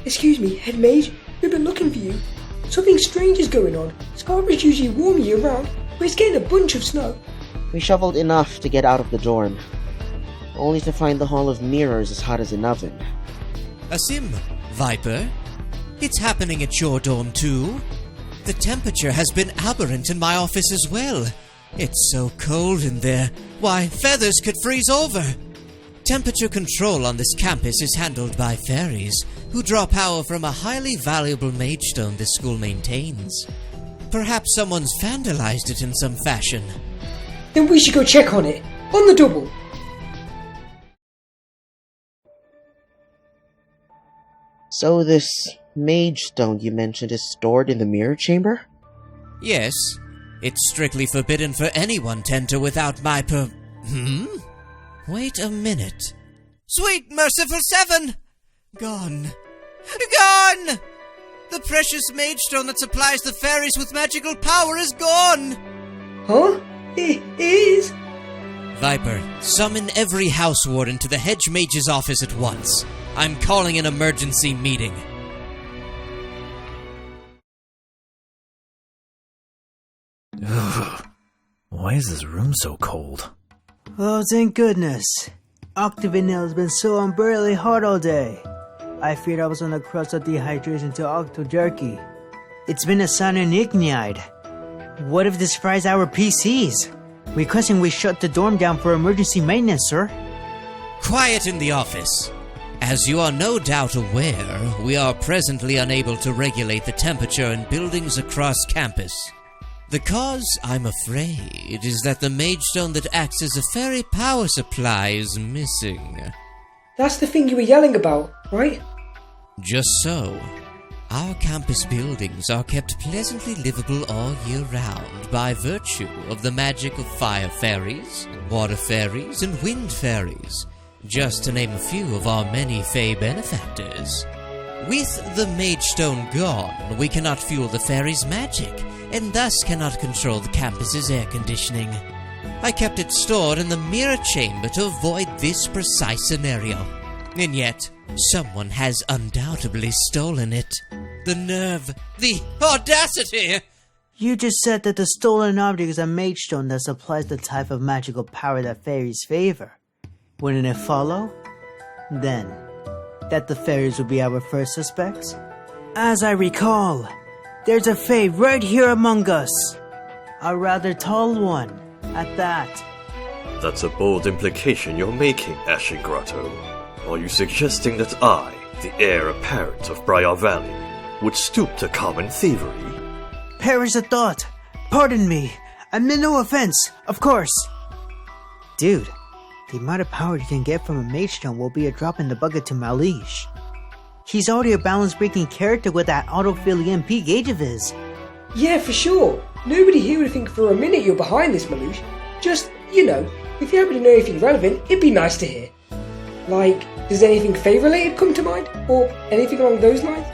Excuse me, head mage. We've been looking for you. Something strange is going on. Scarborough's usually warm year-round, but it's getting a bunch of snow. We shoveled enough to get out of the dorm, only to find the Hall of Mirrors as hot as an oven. Asim, Viper? It's happening at your dorm too? The temperature has been aberrant in my office as well. It's so cold in there. Why, feathers could freeze over. Temperature control on this campus is handled by fairies, who draw power from a highly valuable mage stone this school maintains. Perhaps someone's vandalized it in some fashion. Then we should go check on it. On the double. So this mage stone you mentioned is stored in the mirror chamber? Yes. It's strictly forbidden for anyone to enter without my Wait a minute. Sweet merciful seven! Gone. Gone! The precious mage stone that supplies the fairies with magical power is gone! Huh? It is? Viper, summon every house warden to the hedge mage's office at once. I'm calling an emergency meeting. Ugh. Why is this room so cold? Oh, thank goodness. Octavanil has been so unbearably hot all day. I feared I was on the crust of dehydration to octo jerky. It's been a cyanide. What if this fries our PCs? Requesting we shut the dorm down for emergency maintenance, sir. Quiet in the office. As you are no doubt aware, we are presently unable to regulate the temperature in buildings across campus. The cause, I'm afraid, is that the mage stone that acts as a fairy power supply is missing. That's the thing you were yelling about, right? Just so. Our campus buildings are kept pleasantly livable all year round by virtue of the magic of fire fairies, water fairies, and wind fairies, just to name a few of our many fey benefactors. With the mage stone gone, we cannot fuel the fairies' magic, and thus cannot control the campus's air conditioning. I kept it stored in the mirror chamber to avoid this precise scenario. And yet, someone has undoubtedly stolen it. The nerve, the audacity! You just said that the stolen object is a mage stone that supplies the type of magical power that fairies favor. Wouldn't it follow, then, that the fairies would be our first suspects? As I recall, there's a fae right here among us. A rather tall one, at that. That's a bold implication you're making, Ashen Grotto. Are you suggesting that I, the heir apparent of Briar Valley, would stoop to common thievery? Perish the thought. Pardon me. I meant no offense, of course. Dude, the amount of power you can get from a mage stone will be a drop in the bucket to Malleus. He's already a balance-breaking character with that autofill EMP gauge of his. Yeah, for sure. Nobody here would think for a minute you're behind this, Malleus. Just, if you happen to know anything relevant, it'd be nice to hear. Like, does anything fey-related come to mind? Or anything along those lines?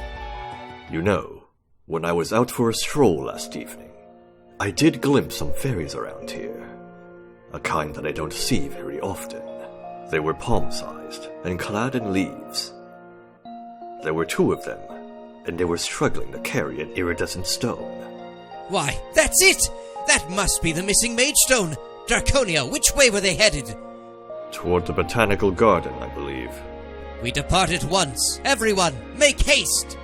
When I was out for a stroll last evening, I did glimpse some fairies around here. A kind that I don't see very often. They were palm-sized and clad in leaves. There were 2 of them, and they were struggling to carry an iridescent stone. Why, that's it! That must be the missing mage stone! Draconia, which way were they headed? Toward the botanical garden, I believe. We depart at once. Everyone, make haste!